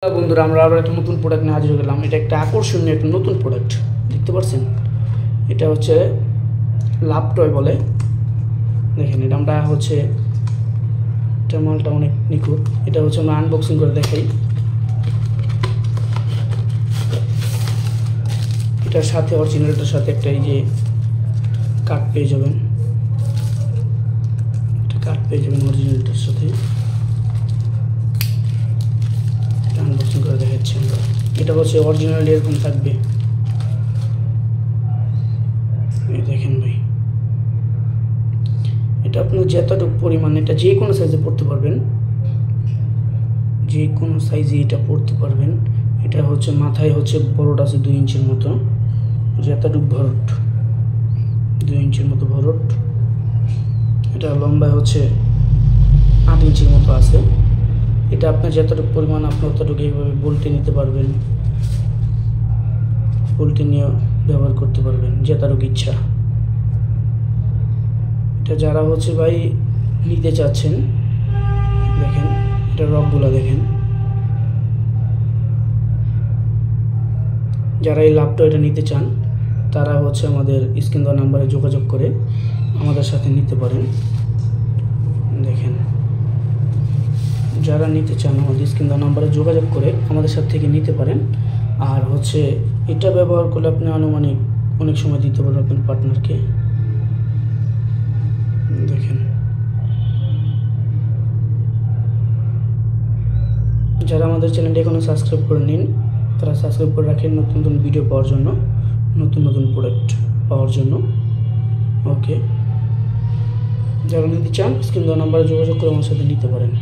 বন্ধুরা আমরা আবার একটা নতুন প্রোডাক্ট নিয়ে হাজির হলাম। এটা একটা আকর্ষণীয় একটা নতুন প্রোডাক্ট দেখতে পাচ্ছেন। এটা হচ্ছে লাভ টয় বলে। দেখেন এটা আমরা হচ্ছে এটা মালটা অনেক নিখুঁত। এটা হচ্ছে আমরা আনবক্সিং করে দেখাই। এটার সাথে অরিজিনালটার সাথে একটা এই যে কার্ড পেয়ে যাবেন। একটা কার্ড পেয়ে যাবেন অরিজিনালটার সাথে। আনবক্সিং করে দেখাচ্ছি আমরা। এটা হচ্ছে অরিজিনাল এরকম থাকবে। এই দেখেন ভাই, এটা আপনার যতটুকু পরিমাণ, এটা যে কোনো সাইজে পড়তে পারবেন, যে কোনো সাইজে এটা পড়তে পারবেন। এটা হচ্ছে মাথায় হচ্ছে ভরট আছে 2 ইঞ্চির মতো, যতটুকু ভরট 2 ইঞ্চির মতো ভরট। এটা লম্বায় হচ্ছে 8 ইঞ্চির মতো আছে। এটা আপনার যতটুকু পরিমাণ আপনি ততটুকু এইভাবে বল্টে নিতে পারবেন, বল্টে নিয়ে ব্যবহার করতে পারবেন যতটুকু ইচ্ছা। এটা যারা হচ্ছে ভাই নিতে চাচ্ছেন, দেখেন এটা রকগুলো দেখেন। যারা এই ল্যাপটপ এটা নিতে চান তারা হচ্ছে আমাদের স্ক্রিন দেওয়া নাম্বারে যোগাযোগ করে আমাদের সাথে নিতে পারেন। দেখেন যারা নিতে চান আমাদের স্ক্রিন দেওয়া নাম্বারে যোগাযোগ করে আমাদের সাথে থেকে নিতে পারেন। আর হচ্ছে এটা ব্যবহার করলে আপনি আনুমানিক অনেক সময় দিতে পারবেন আপনার পার্টনারকে। দেখেন যারা আমাদের চ্যানেলটি এখনো সাবস্ক্রাইব করে নিন তারা সাবস্ক্রাইব করে রাখেন নতুন নতুন ভিডিও পাওয়ার জন্য, নতুন নতুন প্রোডাক্ট পাওয়ার জন্য। ওকে, যারা নিতে চান স্ক্রিন দেওয়া নাম্বারে যোগাযোগ করে আমার সাথে নিতে পারেন।